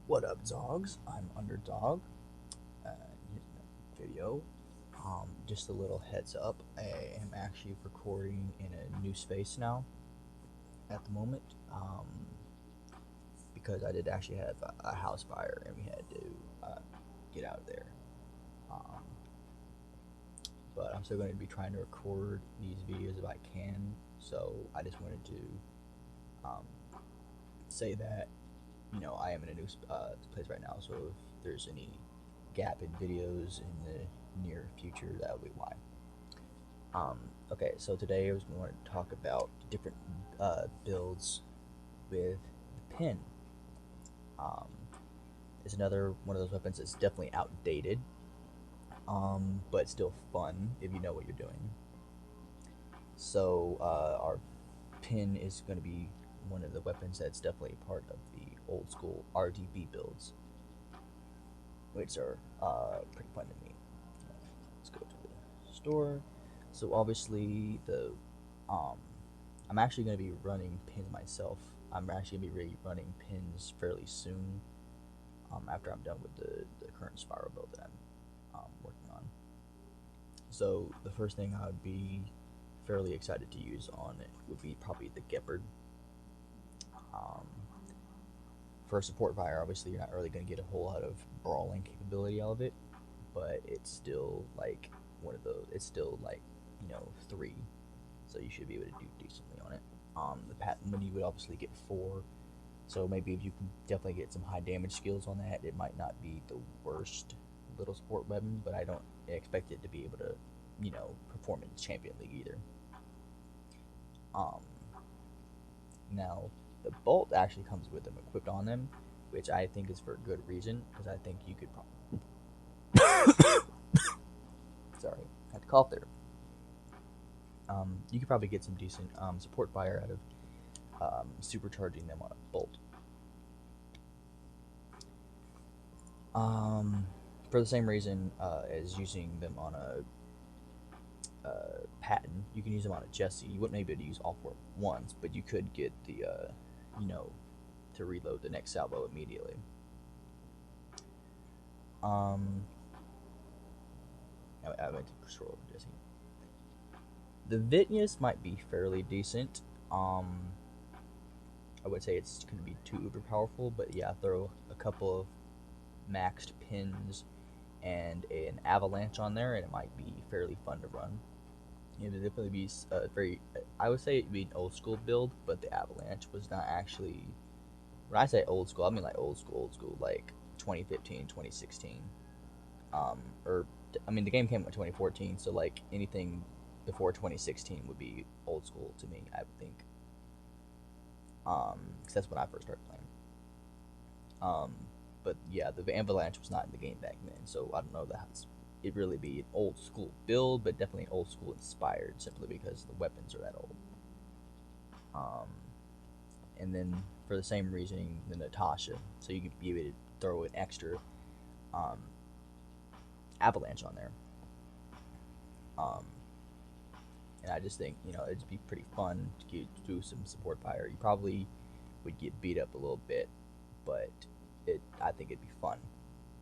What up, dogs? I'm Underdog. Here's a video. Just a little heads up. I am actually recording in a new space now at the moment because I did actually have a house fire and we had to get out of there. Um, but I'm still going to be trying to record these videos if I can. So I just wanted to um, say that I am in a new place right now. So if there's any gap in videos in the near future, that would be why. Um, okay, so today I was going to talk about different builds with the pin. Um, it's another one of those weapons that's definitely outdated, but still fun if you know what you're doing. So our pin is going to be one of the weapons that's definitely part of the old school RDB builds, which are pretty fun to me. Let's go to the store. So obviously um, I'm actually going to be running pins myself. I'm actually going to be running pins fairly soon. After I'm done with the current spiral build that I'm working on. So the first thing I would be fairly excited to use on it would be probably the Gepard. Um, for a support fire, obviously you're not really going to get a whole lot of brawling capability out of it, but it's still like one of those. It's still like 3, so you should be able to do decently on it. The patent money would obviously get 4, so maybe if you can definitely get some high damage skills on that, it might not be the worst little support weapon, but I don't expect it to be able to perform in Champion League either. Um, Now the bolt actually comes with them equipped on them, which I think is for a good reason, because I think you could sorry, I had to cough there. You could probably get some decent support fire out of supercharging them on a bolt. For the same reason as using them on a Patton, you can use them on a Jesse. You wouldn't maybe be able to use all 4 at once, but you could get the to reload the next salvo immediately. I went to scroll over Jesse. The Vitnius might be fairly decent. I would say it's going to be too uber powerful, but yeah, throw a couple of maxed pins and an avalanche on there, and it might be fairly fun to run. It would definitely be very. I would say it'd be an old school build, but the avalanche was not actually. When I say old school, I mean like old school, like 2015, 2016. Or I mean the game came out in 2014, so like anything before 2016 would be old school to me, I would think. Because that's when I first started playing. But yeah, the Avalanche was not in the game back then, so I don't know that it'd really be an old school build, but definitely old school inspired, simply because the weapons are that old. And then for the same reasoning, the Natasha, so you could be able to throw an extra avalanche on there. And I just think it'd be pretty fun to do some support fire. You probably would get beat up a little bit, but I think it'd be fun.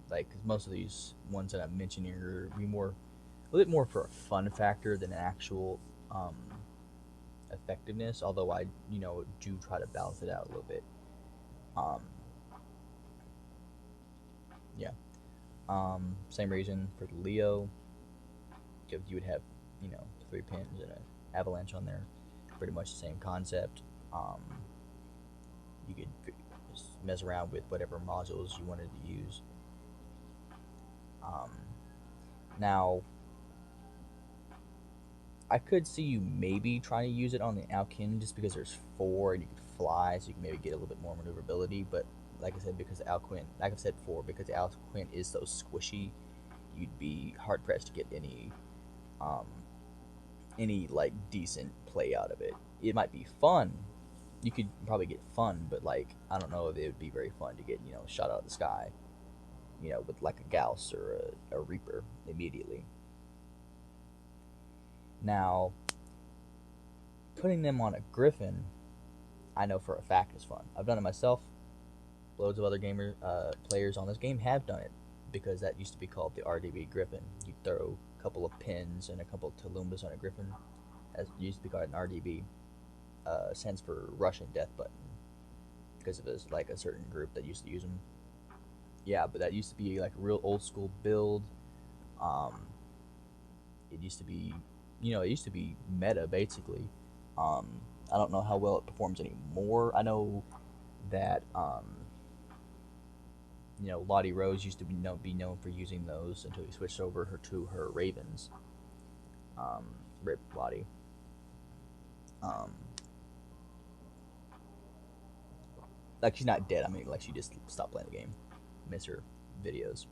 Like, cause most of these ones that I'm mentioning are be a little bit more for a fun factor than an actual effectiveness. Although I do try to balance it out a little bit. Um, yeah. Same reason for the Leo. You would have 3 pins and an avalanche on there. Pretty much the same concept. You could just mess around with whatever modules you wanted to use. Now, I could see you maybe trying to use it on the Alkin just because there's 4 and you could fly, so you can maybe get a little bit more maneuverability. But like I said, because Alquin, like I've said before, because Alquin is so squishy, you'd be hard pressed to get any like decent play out of it. It might be fun. You could probably get fun, but like I don't know if it would be very fun to get shot out of the sky, with like a Gauss or a Reaper immediately. Now, putting them on a Griffin, I know for a fact is fun. I've done it myself. loads of other players on this game have done it because that used to be called the RDB Griffin. You throw a couple of pins and a couple of Tulumbas on a Griffin, as it used to be called an RDB. Stands for Russian Death Button because of this, like a certain group that used to use them. Yeah, but that used to be like a real old school build. Um, it used to be, it used to be meta basically. Um, I don't know how well it performs anymore. I know that Lottie Rose used to be known for using those until he switched over to her Ravens. Rip Lottie. Um, like she's not dead. I mean, like she just stopped playing the game. Miss her videos.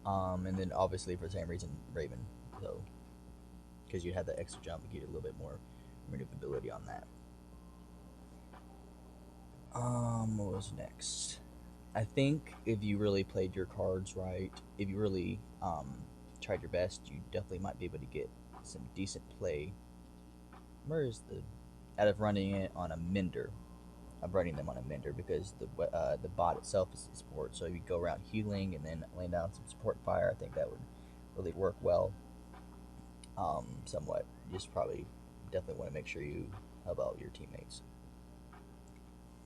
And then obviously for the same reason, Raven. So because you had the extra jump, you get a little bit more maneuverability on that. What was next? I think if you really played your cards right, if you really tried your best, you definitely might be able to get some decent play. Where is the out of running it on a mender? I'm running them on a mender because the bot itself is support. So if you go around healing and then laying down some support fire, I think that would really work well. Somewhat. You just probably definitely want to make sure you help out your teammates.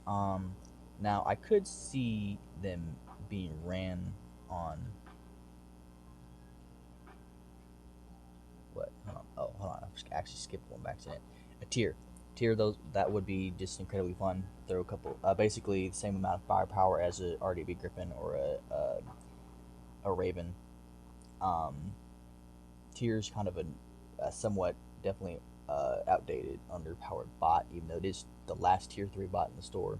Um, Now I could see them being ran on what? Hold on. Oh, hold on. I actually skipped one by accident. A tier those that would be just incredibly fun. Throw a couple, basically the same amount of firepower as a RDB Griffin or a Raven. Um, Tier's kind of a somewhat definitely outdated, underpowered bot, even though it is the last tier 3 bot in the store.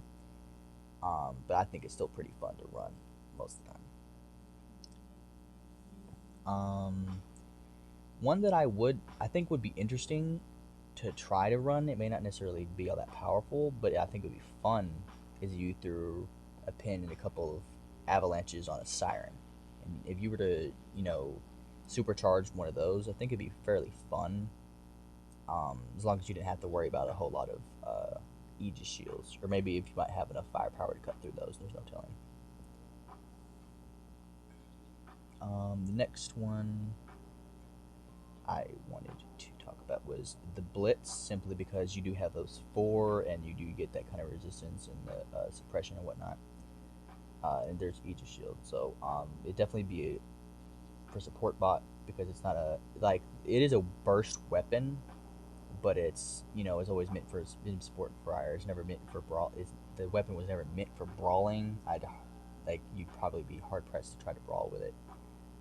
But I think it's still pretty fun to run most of the time. One that I think would be interesting to try to run. It may not necessarily be all that powerful, but I think it would be fun. Is you threw a pin and a couple of avalanches on a siren, and if you were to supercharge one of those, I think it'd be fairly fun. As long as you didn't have to worry about a whole lot of Aegis shields, or maybe if you might have enough firepower to cut through those. There's no telling. The next one I wanted to talk about was the Blitz, simply because you do have those 4, and you do get that kind of resistance and the suppression and whatnot. And there's Aegis shield, so it definitely be for support bot because it's not it is a burst weapon, but it's always meant for support fire. It's never meant for brawl. The weapon was never meant for brawling. You'd probably be hard pressed to try to brawl with it,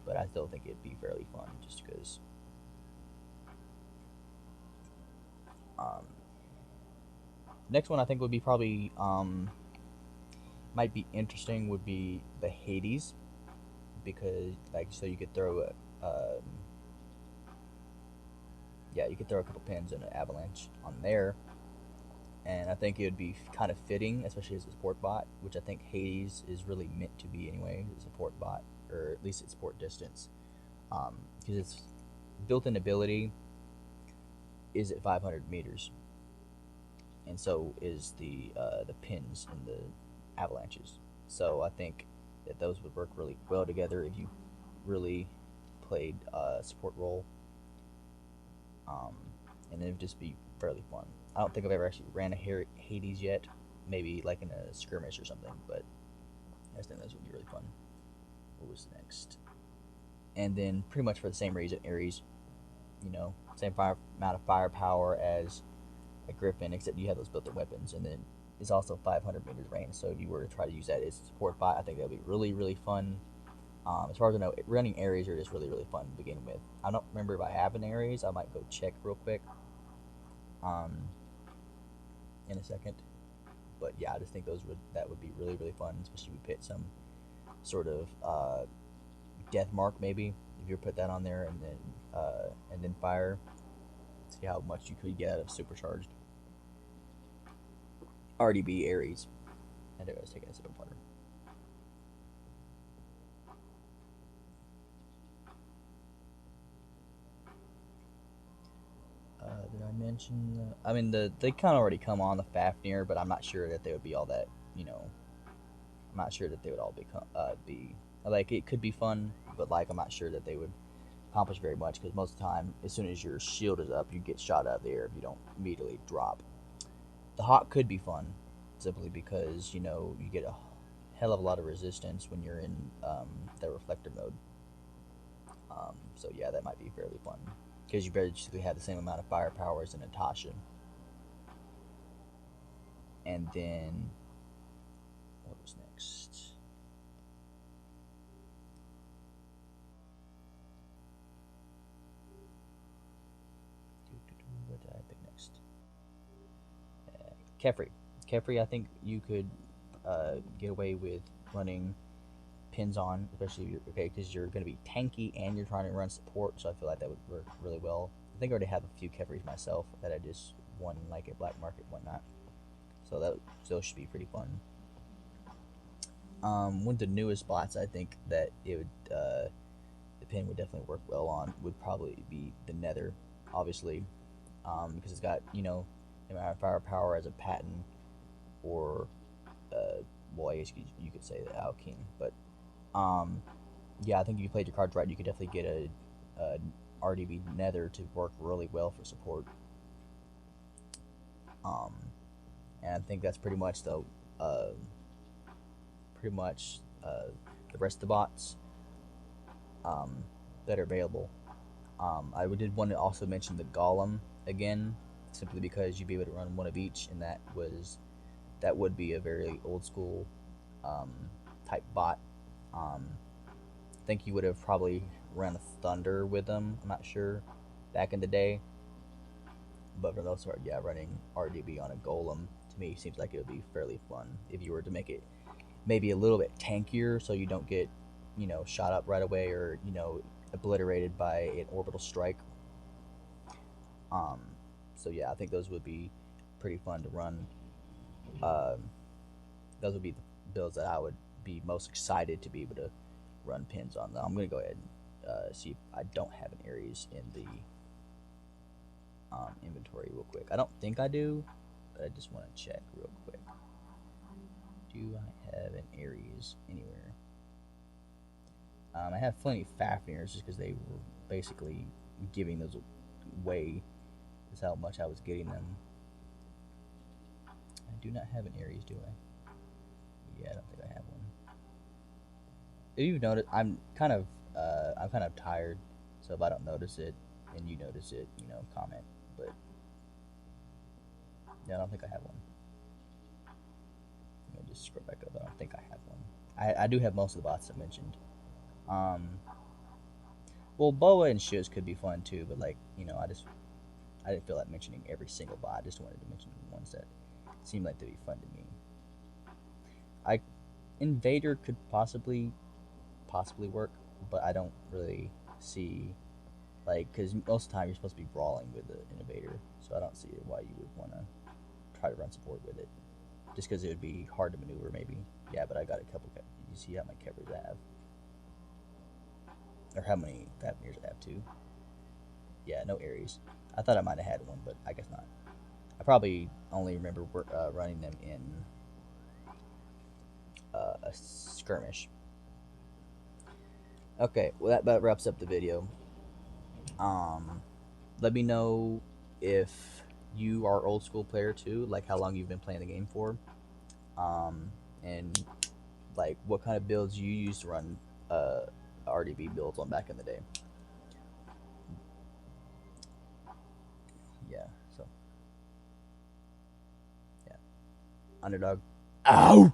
but I still think it'd be fairly fun just because. Next one I think would be probably might be interesting would be the Hades, because so you could throw you could throw a couple pins and an avalanche on there, and I think it would be kind of fitting, especially as a support bot, which I think Hades is really meant to be anyway, a support bot, or at least at support distance, because its built-in ability is at 500 meters, and so is the pins and the avalanches. So I think that those would work really well together if you really played a support role, and it would just be fairly fun. I don't think I've ever actually ran a Hades yet, maybe like in a skirmish or something, but I just think those would be really fun. What was next? And then pretty much for the same reason, Ares, same amount of firepower as a Griffin, except you have those built-in weapons, and then it's also 500 meters range. So if you were to try to use that as a support bot, I think that would be really, really fun. As far as I know, running Ares are just really, really fun to begin with. I don't remember if I have an Ares. I might go check real quick in a second. But yeah, I just think that would be really, really fun, especially if we put some sort of death mark, maybe if you put that on there, and then fire. See how much you could get out of supercharged RDB Ares. And I was taking a sip of water. Did I mention? They kind of already come on the Fafnir, but I'm not sure that they would be all that I'm not sure that they would all be like it could be fun, but like I'm not sure that they would accomplish very much because most of the time, as soon as your shield is up, you get shot out of the air if you don't immediately drop. The hawk could be fun, simply because you get a hell of a lot of resistance when you're in the reflector mode. So yeah, that might be fairly fun because you basically have the same amount of firepower as a Natasha. And then what was next? What did I pick next? Kefri. Kefri, I think you could get away with running pins on, especially if you're, okay, because you're going to be tanky and you're trying to run support. So I feel like that would work really well. I think I already have a few Kefris myself that I just won like a black market and whatnot. So those should be pretty fun. One of the newest bots I think that it would the pin would definitely work well on would probably be the Nether, obviously, because it's got the amount of firepower as a patent, or well, I guess you could say the Alkene, but yeah, I think if you played your cards right, you could definitely get a RDB Nether to work really well for support. Um, and I think that's pretty much the rest of the bots that are available. I did want to also mention the Golem again, simply because you'd be able to run one of each, and that would be a very old school um, type bot. I think you would have probably run Thunder with them. I'm not sure back in the day, but for the most part, yeah, running RDB on a Golem to me seems like it would be fairly fun if you were to make it maybe a little bit tankier, so you don't get shot up right away, or obliterated by an orbital strike. Um, so yeah, I think those would be pretty fun to run. Um, those would be the builds that I would be most excited to be able to run pins on. Now I'm gonna go ahead and see if I don't have an Ares in the inventory real quick. I don't think I do, but I just want to check real quick. Do I have an Ares anywhere? I have plenty of Fafnirs just because they were basically giving those away. That's how much I was getting them. I do not have an Ares, do I? Yeah, I don't think I have one. If you've noticed, I'm kind of tired, so if I don't notice it and you notice it, comment. But yeah, I don't think I have one. Let me just scroll back up. I don't think I have one. I do have most of the bots I mentioned. Well, Boa and Shiz could be fun too, but I didn't feel like mentioning every single bot. I just wanted to mention the ones that seemed like they'd be fun to me. Invader could possibly work, but I don't really see because most of the time you're supposed to be brawling with an invader, so I don't see why you would want to try to run support with it. Just because it would be hard to maneuver, maybe. Yeah, but I got a couple. You see how many Kevers I have, or how many Fafnirs I have too. Yeah, no Ares. I thought I might have had one, but I guess not. I probably only remember running them in a skirmish. Okay, well that about wraps up the video. Let me know if you are old school player too, like how long you've been playing the game for, and like what kind of builds you used to run RDB builds on back in the day. Yeah, so yeah, underdog. Ow!